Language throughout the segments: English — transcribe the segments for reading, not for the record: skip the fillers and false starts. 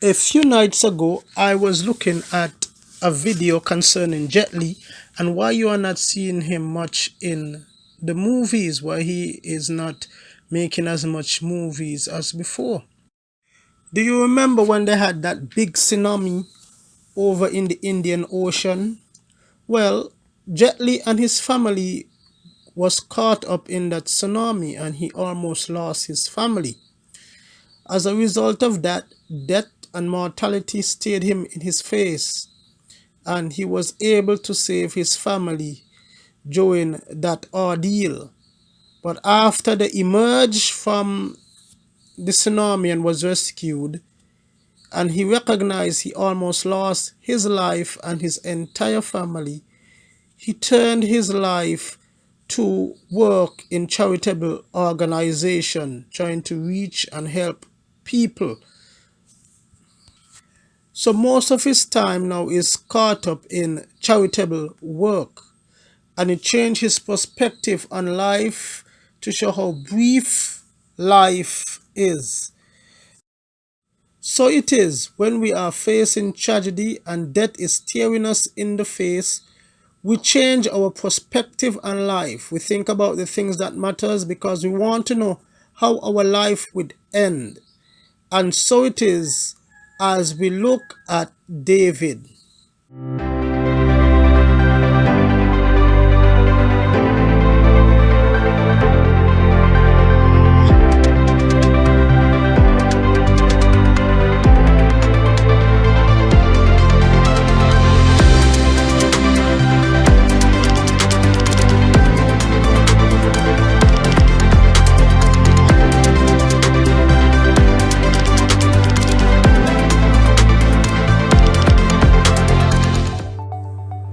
A few nights ago, I was looking at a video concerning Jet Li and why you are not seeing him much in the movies, why he is not making as much movies as before. Do you remember when they had that big tsunami over in the Indian Ocean? Well, Jet Li and his family was caught up in that tsunami and he almost lost his family. As a result of that, death and mortality stared him in his face, and he was able to save his family during that ordeal. But after they emerged from the tsunami and was rescued, and he recognized he almost lost his life and his entire family, he turned his life to work in charitable organization, trying to reach and help people. So most of his time now is caught up in charitable work, and it changed his perspective on life to show how brief life is. So it is when we are facing tragedy and death is staring us in the face, we change our perspective on life. We think about the things that matters because we want to know how our life would end. And so it is as we look at David.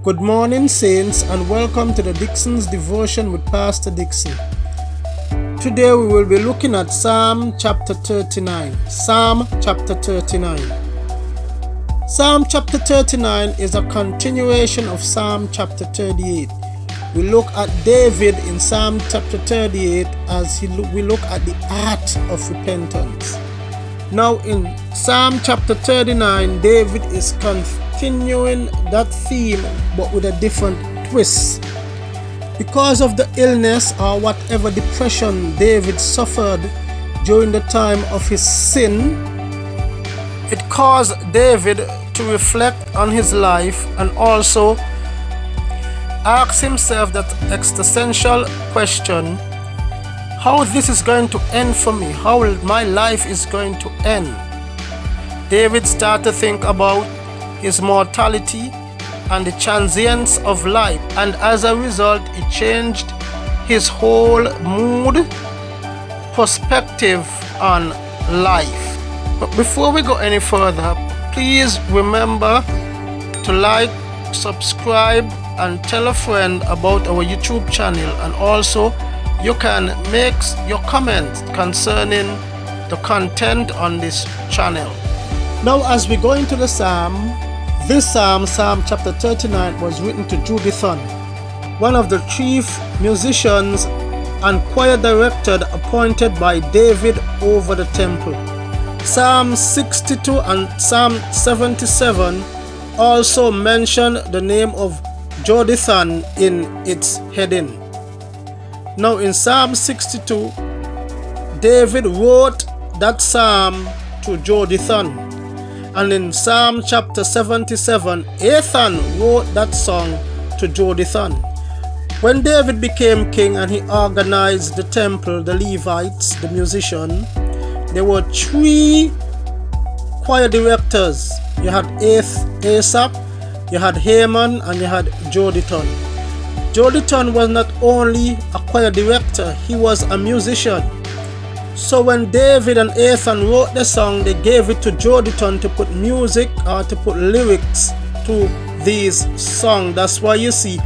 Good morning, saints, and welcome to the Dixon's Devotion with Pastor Dixon. Today we will be looking at Psalm chapter 39. Psalm chapter 39. Psalm chapter 39 is a continuation of Psalm chapter 38. We look at David in Psalm chapter 38 as we look at the art of repentance. Now in Psalm chapter 39, David is continuing that theme but with a different twist. Because of the illness or whatever depression David suffered during the time of his sin, it caused David to reflect on his life and also ask himself that existential question: how this is going to end for me, how my life is going to end. David started to think about his mortality and the transience of life, and as a result it changed his whole mood, perspective on life. But before we go any further, please remember to like, subscribe, and tell a friend about our YouTube channel, and also you can make your comments concerning the content on this channel. Now as we go into the psalm, this psalm chapter 39, was written to Jeduthun, one of the chief musicians and choir director appointed by David over the temple. Psalm 62 and Psalm 77 also mention the name of Jeduthun in its heading. Now in Psalm 62, David wrote that psalm to Jeduthun. And in Psalm chapter 77, Ethan wrote that song to Jeduthun. When David became king and he organized the temple, the Levites, the musician, there were three choir directors. You had Asaph, you had Heman, and you had Jeduthun. Jeduthun was not only a choir director, he was a musician. So when David and Ethan wrote the song, they gave it to Jeduthun to put music or to put lyrics to these songs. That's why you see,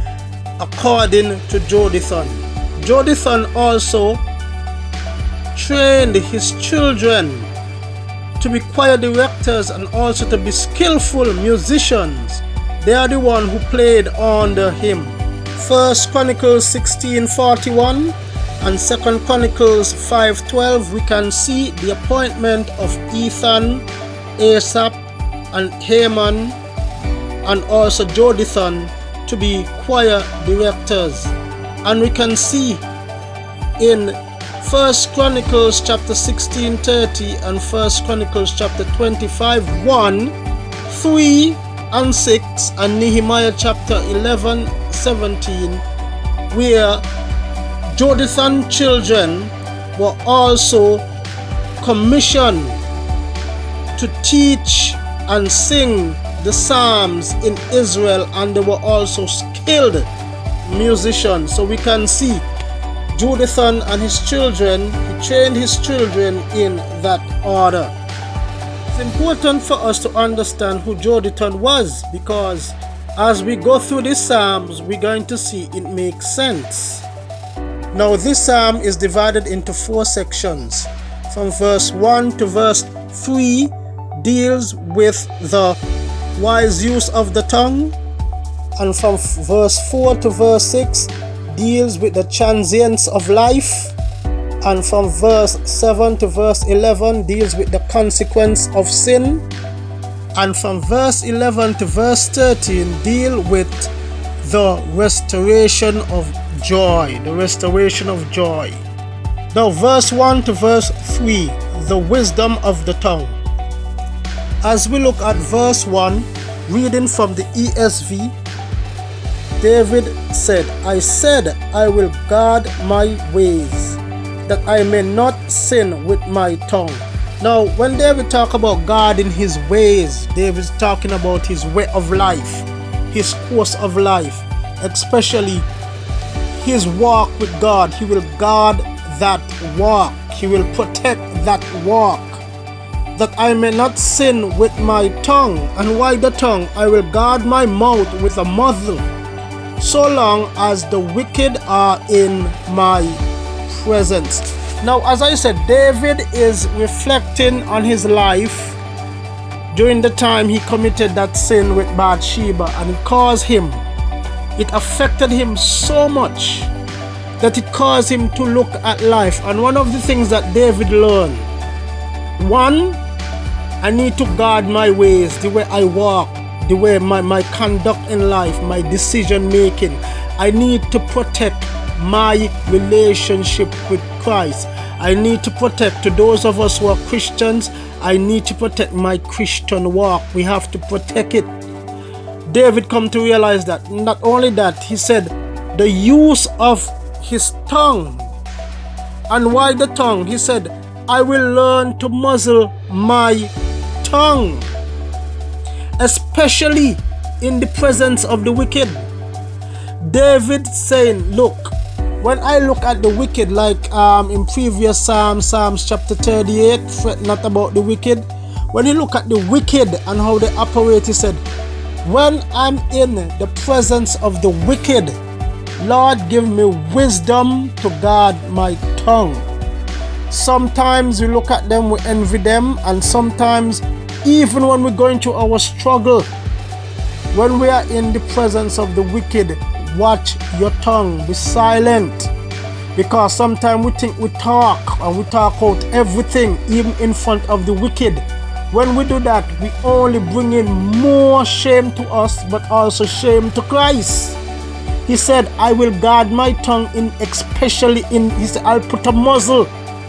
according to Jeduthun. Jeduthun also trained his children to be choir directors and also to be skillful musicians. They are the one who played under him. First Chronicles 16:41 and 2 Chronicles 5:12, we can see the appointment of Ethan, Asaph and Heman and also Jeduthun to be choir directors. And we can see in 1 Chronicles chapter 16:30 and 1 Chronicles chapter 25:1, 3 and 6, and Nehemiah chapter 11:17, where Jeduthun's children were also commissioned to teach and sing the Psalms in Israel, and they were also skilled musicians. So we can see Jeduthun and his children, he trained his children in that order. It's important for us to understand who Jeduthun was, because as we go through these Psalms, we're going to see it makes sense. Now this Psalm is divided into 4 sections. From verse 1 to verse 3 deals with the wise use of the tongue, and from verse 4 to verse 6 deals with the transience of life, and from verse 7 to verse 11 deals with the consequence of sin, and from verse 11 to verse 13 deal with the restoration of joy, Now verse 1 to verse 3, the wisdom of the tongue. As we look at verse 1, reading from the ESV, David said, I will guard my ways, that I may not sin with my tongue. Now, when David talk about guarding his ways, David's talking about his way of life, his course of life, especially his walk with God. He will guard that walk. He will protect that walk, that I may not sin with my tongue. And why the tongue? I will guard my mouth with a muzzle, so long as the wicked are in my presence. Now, as I said, David is reflecting on his life during the time he committed that sin with Bathsheba, and it affected him so much that it caused him to look at life. And one of the things that David learned, one, I need to guard my ways, the way I walk, the way my conduct in life, my decision making. I need to protect my relationship with Christ. I need to protect, to those of us who are Christians, I need to protect my Christian walk. We have to protect it. David come to realize that. Not only that, he said the use of his tongue. And why the tongue? He said, I will learn to muzzle my tongue, especially in the presence of the wicked. David saying, look, when I look at the wicked, like in previous Psalms chapter 38, fret not about the wicked. When you look at the wicked and how they operate, he said, when I'm in the presence of the wicked, Lord, give me wisdom to guard my tongue. Sometimes we look at them, we envy them, and sometimes even when we're going through our struggle, when we are in the presence of the wicked, watch your tongue, be silent, because sometimes we think we talk and we talk out everything, even in front of the wicked. When we do that, we only bring in more shame to us, but also shame to Christ. He said, I will guard my tongue, he said, I'll put a muzzle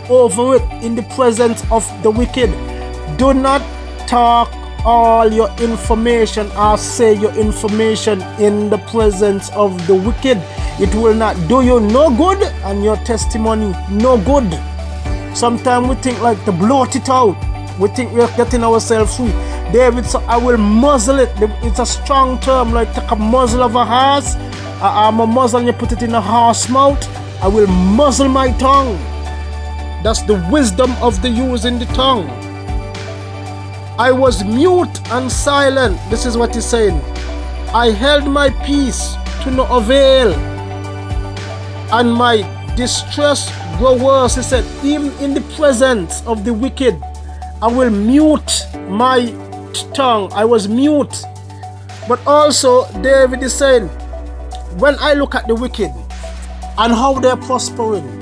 over it in the presence of the wicked. Do not talk all your information or say your information in the presence of the wicked. It will not do you no good, and your testimony no good. Sometimes we think like to bloat it out. We think we're getting ourselves free. David said, I will muzzle it. It's a strong term, like take a muzzle of a horse. I'm a muzzle and you put it in a horse mouth. I will muzzle my tongue. That's the wisdom of the using the tongue. I was mute and silent. This is what he's saying. I held my peace to no avail, and my distress grew worse. He said, even in the presence of the wicked, I will mute my tongue. I was mute. But also, David is saying, when I look at the wicked and how they're prospering,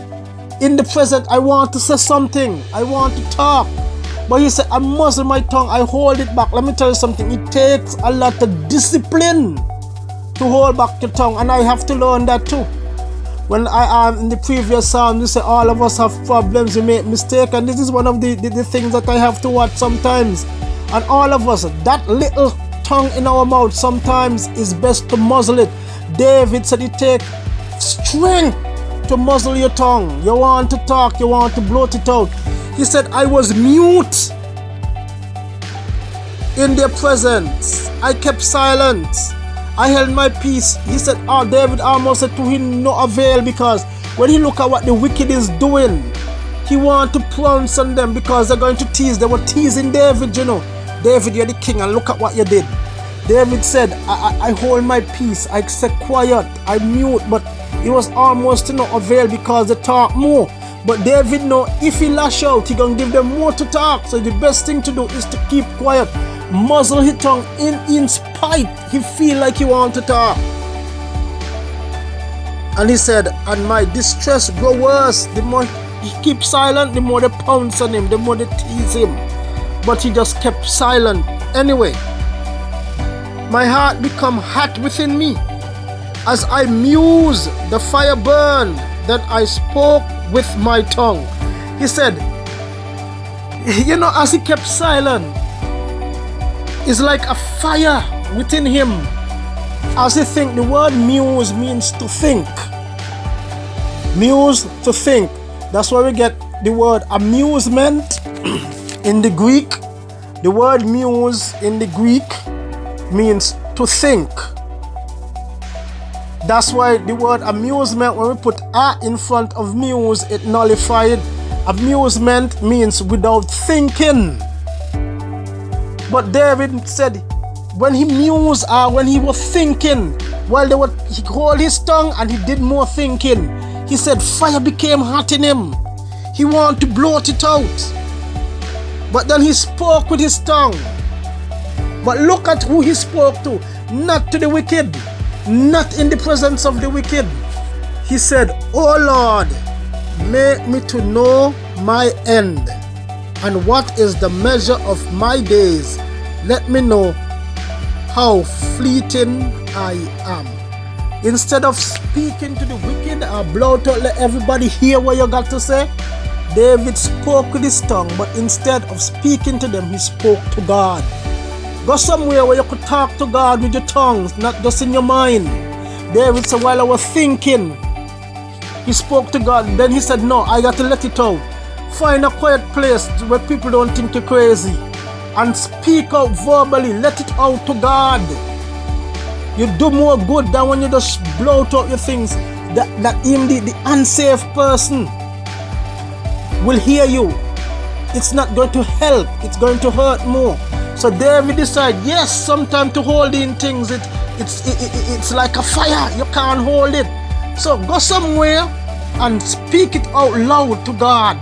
in the present, I want to say something. I want to talk. But he said, I muzzle my tongue, I hold it back. Let me tell you something, it takes a lot of discipline to hold back your tongue, and I have to learn that too. When I am in the previous psalm, you say all of us have problems, we make mistakes, and this is one of the things that I have to watch sometimes. And all of us, that little tongue in our mouth sometimes is best to muzzle it. David said it takes strength to muzzle your tongue. You want to talk, you want to bloat it out. He said, I was mute in their presence. I kept silent. I held my peace. He said, David almost said to him, no avail, because when he look at what the wicked is doing, he want to pounce on them because they're going to tease. They were teasing David, you know. David, you're the king, and look at what you did. David said, I hold my peace. I stay quiet. I mute, but it was almost to no avail because they talk more. But David know if he lash out, he gonna give them more to talk. So the best thing to do is to keep quiet. Muzzle his tongue in spite he feel like he want to talk. And he said, and my distress grow worse. The more he keep silent, the more they pounce on him, the more they tease him. But he just kept silent anyway. My heart become hot within me. As I muse, the fire burned. That I spoke with my tongue. He said, you know, as he kept silent, it's like a fire within him. As he think, the word muse means to think. Muse, to think. That's where we get the word amusement in the Greek. The word muse in the Greek means to think. That's why the word amusement, when we put a in front of muse, it nullified. Amusement means without thinking. But David said, when he mused, when he was thinking, while he hold his tongue and he did more thinking, he said fire became hot in him. He wanted to blot it out. But then he spoke with his tongue. But look at who he spoke to. Not to the wicked. Not in the presence of the wicked. He said, O Lord, make me to know my end, and what is the measure of my days. Let me know how fleeting I am. Instead of speaking to the wicked or blout out, let everybody hear what you got to say, David spoke with his tongue, but instead of speaking to them, he spoke to God. Go somewhere where you could talk to God with your tongues, not just in your mind. David said, while I was thinking, he spoke to God. Then he said, no, I got to let it out. Find a quiet place where people don't think you're crazy, and speak out verbally. Let it out to God. You do more good than when you just bloat out your things. That even the unsafe person will hear you. It's not going to help. It's going to hurt more. So David decided, yes, sometimes to hold in things, it's like a fire. You can't hold it. So go somewhere and speak it out loud to God.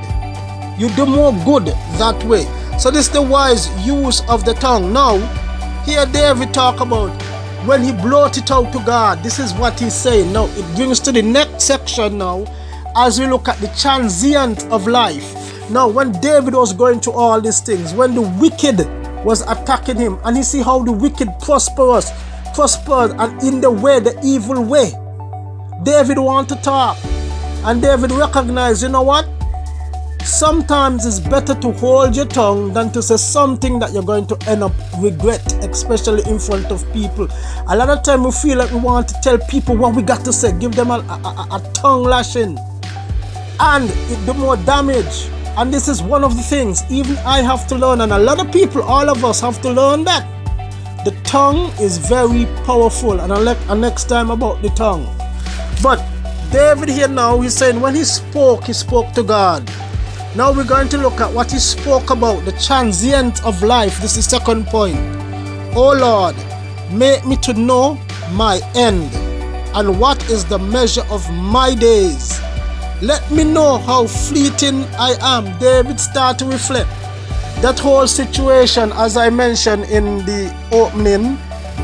You do more good that way. So this is the wise use of the tongue. Now, here David talk about when he brought it out to God. This is what he's saying. Now, it brings to the next section now, as we look at the transient of life. Now, when David was going through all these things, when the wicked was attacking him, and you see how the wicked prospered and in the way, the evil way, David wanted to talk, and David recognized, you know what? Sometimes it's better to hold your tongue than to say something that you're going to end up regret, especially in front of people. A lot of time we feel like we want to tell people what we got to say, give them a tongue lashing, and it do more damage. And this is one of the things even I have to learn, and a lot of people, all of us have to learn that the tongue is very powerful. And I'll let next time about the tongue. But David here now, he's saying when he spoke to God. Now we're going to look at what he spoke about, the transient of life. This is the second point. Oh Lord, make me to know my end, and what is the measure of my days. Let me know how fleeting I am. David started to reflect that whole situation, as I mentioned in the opening,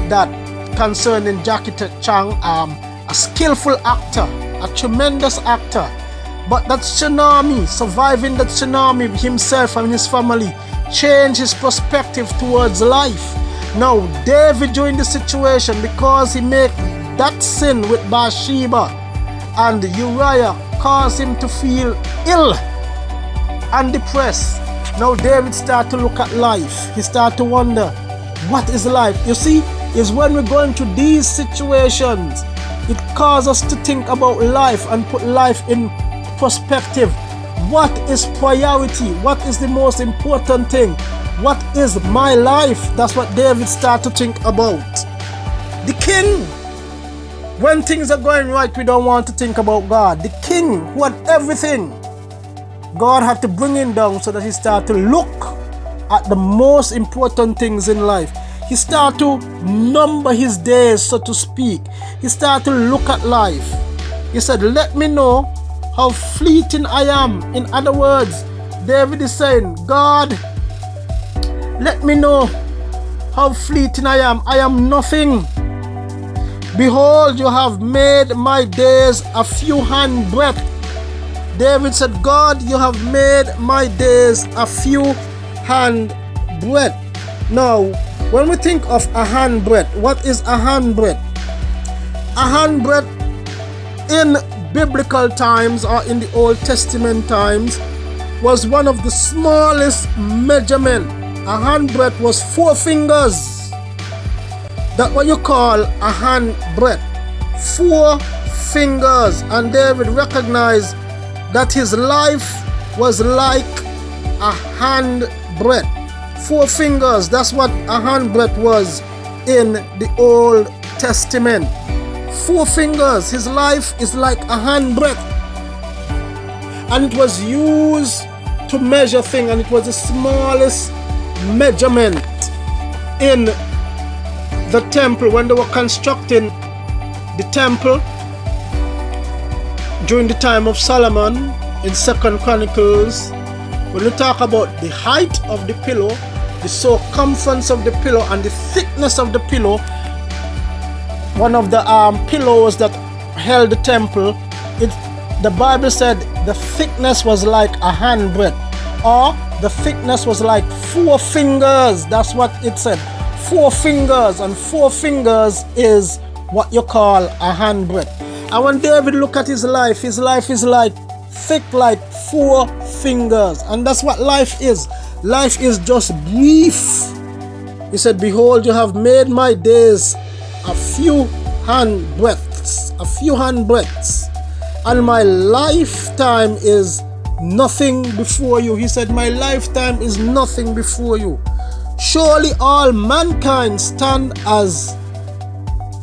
that concerning Jackie Chang, a skillful actor, a tremendous actor. But that tsunami, surviving that tsunami himself and his family, change his perspective towards life. Now, David during the situation, because he made that sin with Bathsheba and Uriah, caused him to feel ill and depressed. Now David started to look at life. He started to wonder, what is life? You see, is when we're going through these situations, it causes us to think about life and put life in perspective. What is priority? What is the most important thing? What is my life? That's what David started to think about. The king, when things are going right, we don't want to think about God. The king who had everything, God had to bring him down so that he started to look at the most important things in life. He started to number his days, so to speak. He started to look at life. He said, let me know how fleeting I am. In other words, David is saying, God, let me know how fleeting I am. I am nothing. Behold, you have made my days a few handbreadth. David said, God, you have made my days a few handbreadth. Now, when we think of a handbreadth, what is a handbreadth? A handbreadth in biblical times or in the Old Testament times was one of the smallest measurement. A handbreadth was 4 fingers. That's what you call a handbreadth. 4 fingers. And David recognized that his life was like a handbreadth. 4 fingers, that's what a handbreadth was in the Old Testament. 4 fingers, his life is like a handbreadth. And it was used to measure things, and it was the smallest measurement in the temple when they were constructing the temple during the time of Solomon in 2 Chronicles. When we talk about the height of the pillow, the circumference of the pillow, and the thickness of the pillow, one of the pillows that held the temple, the Bible said the thickness was like a handbreadth, or the thickness was like 4 fingers. That's what it said. 4 fingers, and 4 fingers is what you call a handbreadth. And when David looked at his life is like thick like 4 fingers. And that's what life is. Life is just brief. He said, behold, you have made my days a few handbreadths, and my lifetime is nothing before you. He said, my lifetime is nothing before you. Surely all mankind stand as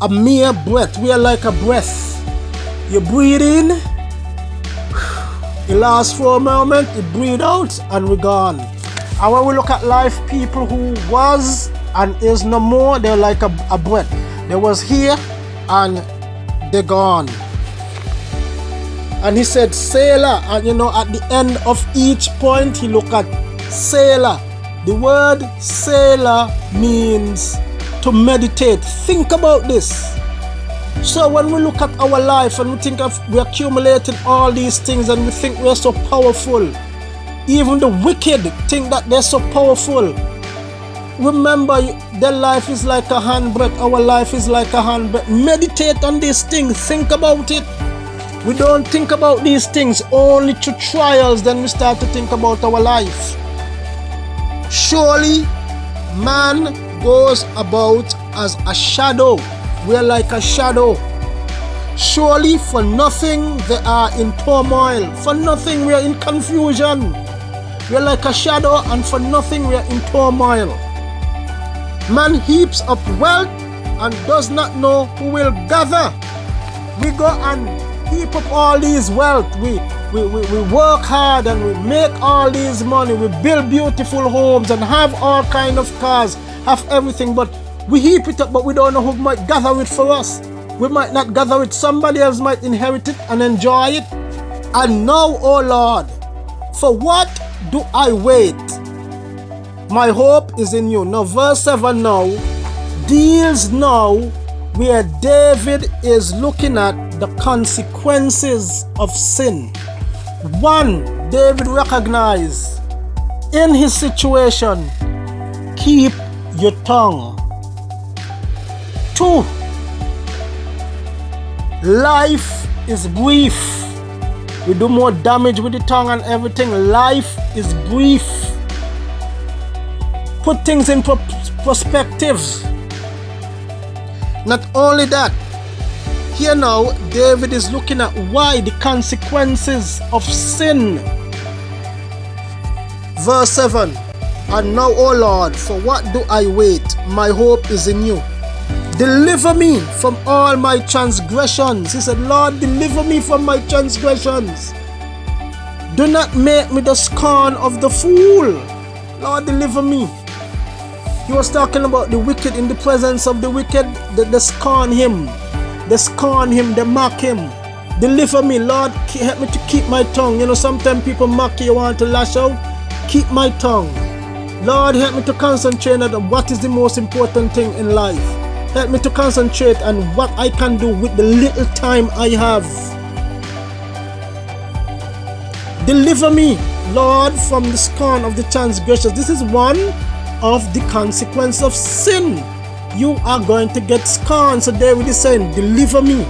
a mere breath. We are like a breath. You breathe in, it lasts for a moment, you breathe out, and we're gone. And when we look at life, people who was and is no more, they're like a breath. They was here and they're gone. And he said, Selah. And at the end of each point, he looked at Selah. The word Selah means to meditate. Think about this. So when we look at our life and we think of we accumulated all these things and we think we're so powerful, even the wicked think that they're so powerful. Remember, their life is like a handbreadth. Our life is like a handbreadth. Meditate on these things. Think about it. We don't think about these things only through trials. Then we start to think about our life. Surely, man goes about as a shadow. We are like a shadow. Surely for nothing they are in turmoil. For nothing we are in confusion. We are like a shadow, and for nothing we are in turmoil. Man heaps up wealth and does not know who will gather. We go and heap up all these wealth. We work hard and we make all these money. We build beautiful homes and have all kind of cars, have everything, but we heap it up, but we don't know who might gather it for us. We might not gather it. Somebody else might inherit it and enjoy it. And now, O Lord, for what do I wait? My hope is in you. Now, verse 7 now deals now where David is looking at the consequences of sin. 1, David recognized in his situation, keep your tongue. 2. Life is brief. We do more damage with the tongue and everything. Life is brief. Put things in perspective. Not only that, here now, David is looking at why the consequences of sin. Verse 7. And now, O Lord, for what do I wait? My hope is in you. Deliver me from all my transgressions. He said, Lord, deliver me from my transgressions. Do not make me the scorn of the fool. Lord, deliver me. He was talking about the wicked in the presence of the wicked. They scorn him. They scorn him. They mock him. Deliver me, Lord. Help me to keep my tongue. You know, sometimes people mock you, you want to lash out. Keep my tongue. Lord, help me to concentrate on what is the most important thing in life. Help me to concentrate on what I can do with the little time I have. Deliver me, Lord, from the scorn of the transgressors. This is one of the consequences of sin. You are going to get scorned. So David is saying, deliver me.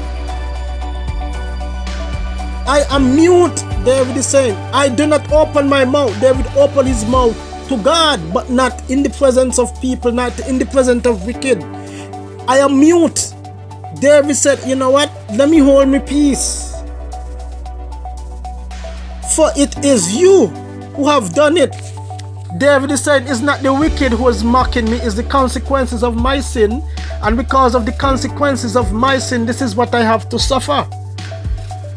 I am mute, David is saying. I do not open my mouth. David opened his mouth to God, but not in the presence of people, not in the presence of wicked. I am mute. David said, you know what? Let me hold my peace. For it is you who have done it. David is saying, it's not the wicked who is mocking me, it's the consequences of my sin. And because of the consequences of my sin, this is what I have to suffer.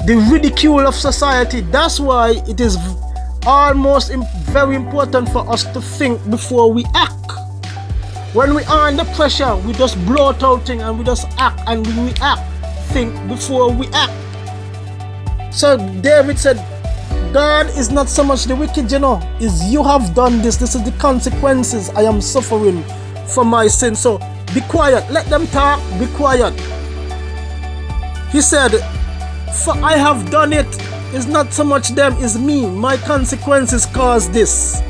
The ridicule of society. That's why it is almost very important for us to think before we act. When we are under pressure, we just bloat out things and we just act, and when we act, think before we act. So David said, God is not so much the wicked, you know, is you have done this. This is the consequences I am suffering for my sin. So be quiet. Let them talk. Be quiet. He said, for I have done it. It's not so much them, it's me. My consequences cause this.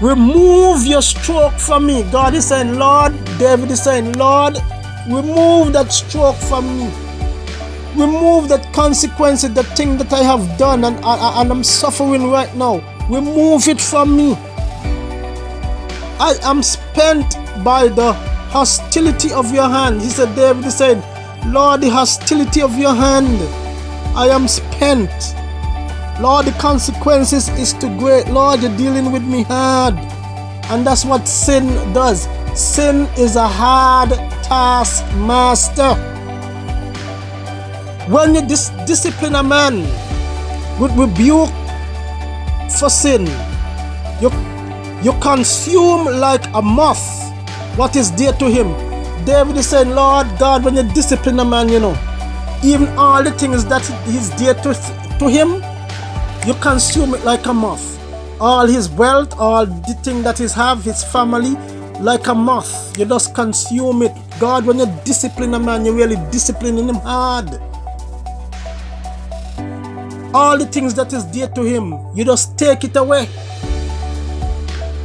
Remove your stroke from me. God is saying, Lord. David is saying, Lord, remove that stroke from me. Remove that consequence, the thing that I have done and I'm suffering right now. Remove it from me. I am spent by the hostility of your hand. He said, David is saying, Lord, the hostility of your hand. I am spent. Lord, the consequences is too great. Lord, you're dealing with me hard. And that's what sin does. Sin is a hard task master. When you discipline a man with rebuke for sin, you consume like a moth what is dear to him. David is saying, Lord God, when you discipline a man, you know, even all the things that is dear to him, you consume it like a moth. All his wealth, all the thing that he have, his family, like a moth. You just consume it. God, when you discipline a man, you're really disciplining him hard. All the things that is dear to him, you just take it away.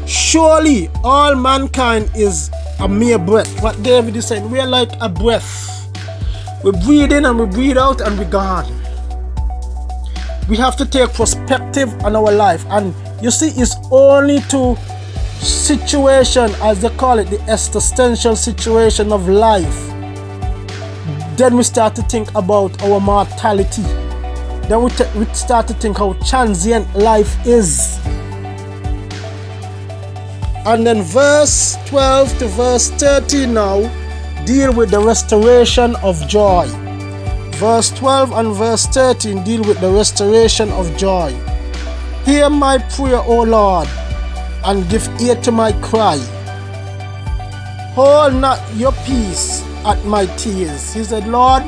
Surely all mankind is a mere breath. What David is saying, we are like a breath. We breathe in and we breathe out and we're gone. We have to take perspective on our life. And you see, it's only to situation, as they call it, the existential situation of life. Then we start to think about our mortality. Then we start to think how transient life is. And then verse 12 to verse 13 now deal with the restoration of joy. Verse 12 and verse 13 deal with the restoration of joy. Hear my prayer, O Lord, and give ear to my cry. Hold not your peace at my tears. He said, Lord,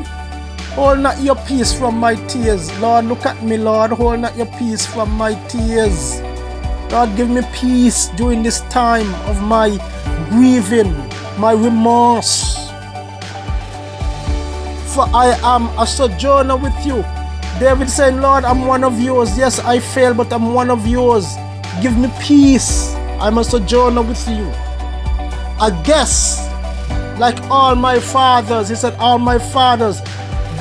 hold not your peace from my tears. Lord, look at me, Lord. Hold not your peace from my tears. Lord, give me peace during this time of my grieving, my remorse. For I am a sojourner with you. David saying, Lord, I'm one of yours. Yes, I fail, but I'm one of yours. Give me peace. I'm a sojourner with you. A guest, like all my fathers. He said, all my fathers.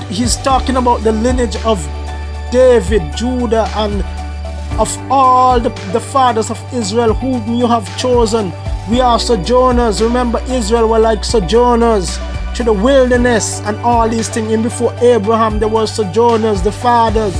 He's talking about the lineage of David, Judah, and of all the fathers of Israel whom you have chosen. We are sojourners. Remember, Israel were like sojourners to the wilderness and all these things. And before Abraham, there were sojourners, the fathers,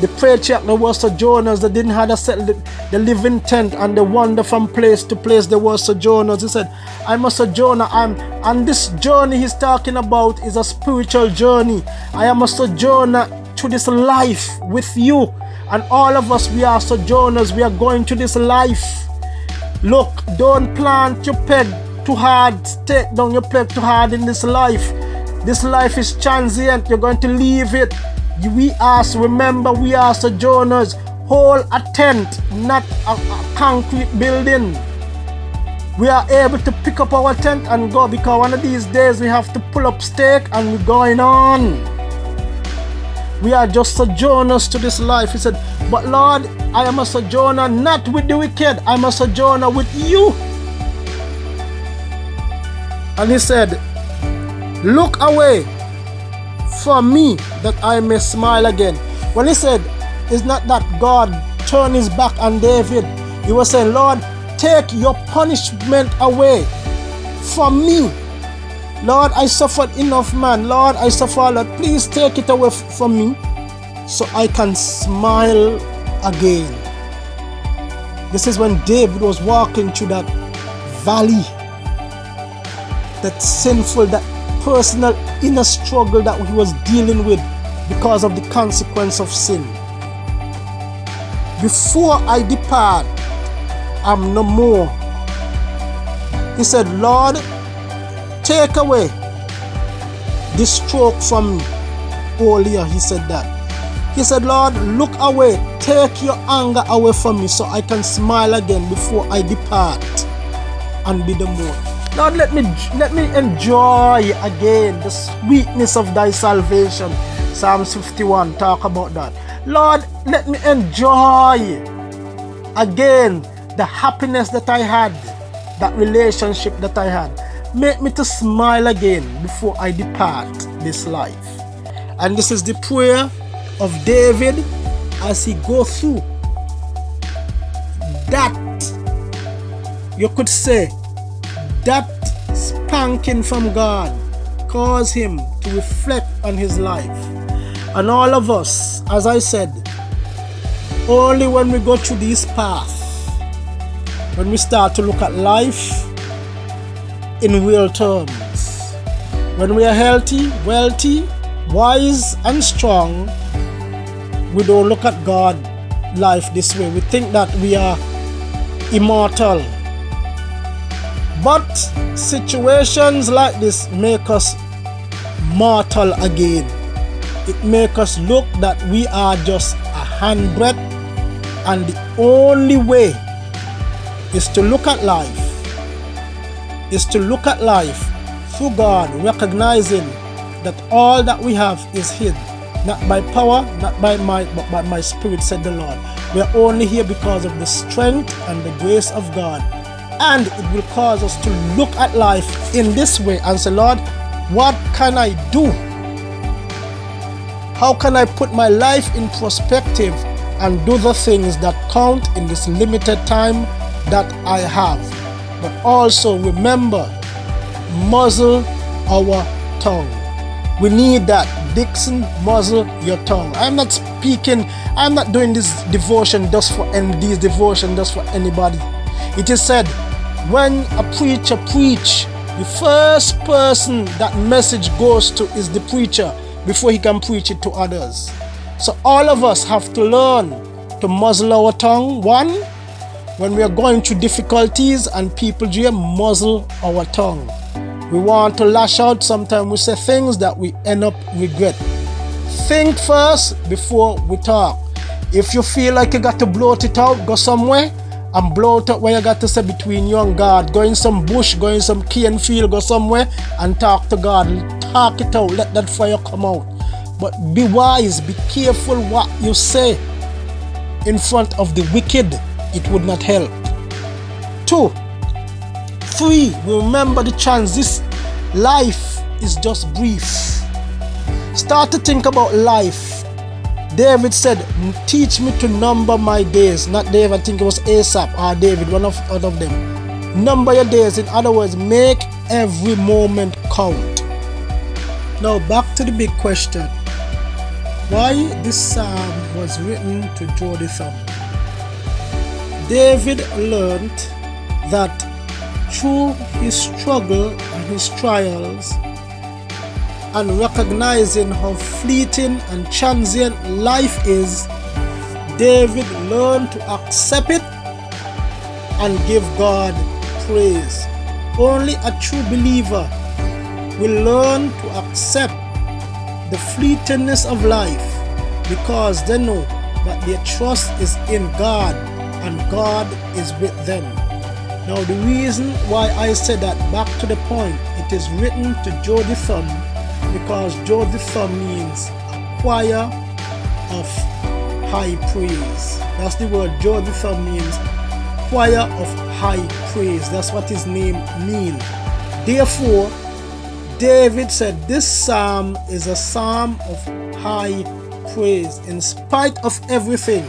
the patriarchs, there were sojourners. They didn't have the living tent and they wander from place to place. There were sojourners. He said, I'm a sojourner. And this journey he's talking about is a spiritual journey. I am a sojourner to this life with you. And all of us, we are sojourners. We are going to this life. Look, don't plant your peg too hard. Take down your peg too hard in this life. This life is transient. You're going to leave it. Remember, we are sojourners. Hold a tent, not a concrete building. We are able to pick up our tent and go, because one of these days we have to pull up stake and we're going on. We are just sojourners to this life. He said, but Lord, I am a sojourner not with the wicked. I'm a sojourner with you. And he said, look away from me that I may smile again. When he said, it's not that God turned his back on David. He was saying, Lord, take your punishment away from me. Lord, I suffered enough, man. Lord, I suffered. Lord, please take it away from me so I can smile again. This is when David was walking through that valley, that sinful, that personal inner struggle that he was dealing with because of the consequence of sin. Before I depart, I'm no more. He said, Lord, take away this stroke from me. Earlier he said that. He said, Lord, look away. Take your anger away from me so I can smile again before I depart and be the more. Lord, let me enjoy again the sweetness of thy salvation. Psalms 51 talk about that. Lord, let me enjoy again the happiness that I had, that relationship that I had. Make me to smile again before I depart this life. And this is the prayer of David as he goes through that, you could say, that spanking from God caused him to reflect on his life. And all of us, as I said, only when we go through this path, when we start to look at life in real terms, when we are healthy, wealthy, wise and strong, we don't look at God life this way. We think that we are immortal. But situations like this make us mortal again. It makes us look that we are just a handbreadth, and the only way is to look at life, through God, recognizing that all that we have is His, not by power, not by might, but by my spirit, said the Lord. We are only here because of the strength and the grace of God. And it will cause us to look at life in this way and say, Lord, what can I do? How can I put my life in perspective and do the things that count in this limited time that I have? But also remember, muzzle our tongue. We need that. Dixon, muzzle your tongue. I'm not doing this devotion just for anybody. It is said, when a preacher preach, the first person that message goes to is the preacher before he can preach it to others. So all of us have to learn to muzzle our tongue. One, when we are going through difficulties and people dream, muzzle our tongue. We want to lash out, sometimes we say things that we end up regret. Think first before we talk. If you feel like you got to bloat it out, go somewhere and bloat out what you got to say between you and God. Go in some bush, go in some cane field, go somewhere and talk to God. Talk it out, let that fire come out. But be wise, be careful what you say in front of the wicked. it would not help. 2, 3, we remember the transition. Life is just brief. Start to think about life. David said, teach me to number my days. Not David, I think it was Asaph or David, one of them. Number your days. In other words, make every moment count. Now back to the big question. Why this psalm was written to Jotham? David learned that through his struggle and his trials, and recognizing how fleeting and transient life is, David learned to accept it and give God praise. Only a true believer will learn to accept the fleetingness of life, because they know that their trust is in God and God is with them. Now the reason why I said that, back to the point, it is written to Jotham, because Jotham means a choir of high praise. That's the word. Jotham means choir of high praise. That's what his name means. Therefore, David said this psalm is a psalm of high praise. In spite of everything,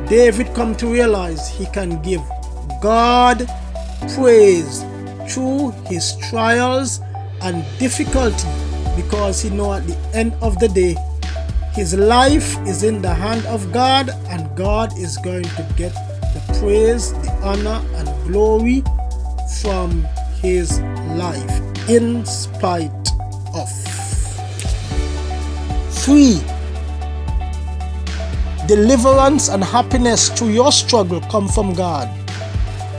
David come to realize he can give God praise through his trials and difficulty, because he know at the end of the day his life is in the hand of God, and God is going to get the praise, the honor and glory from his life in spite of. 3, deliverance and happiness through your struggle come from God,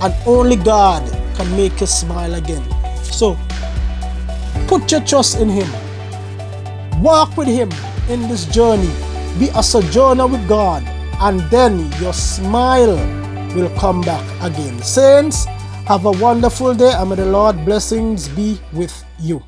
and only God can make you smile again. So put your trust in him. Walk with him in this journey. Be a sojourner with God, and then your smile will come back again. Saints, have a wonderful day, and may the Lord blessings be with you.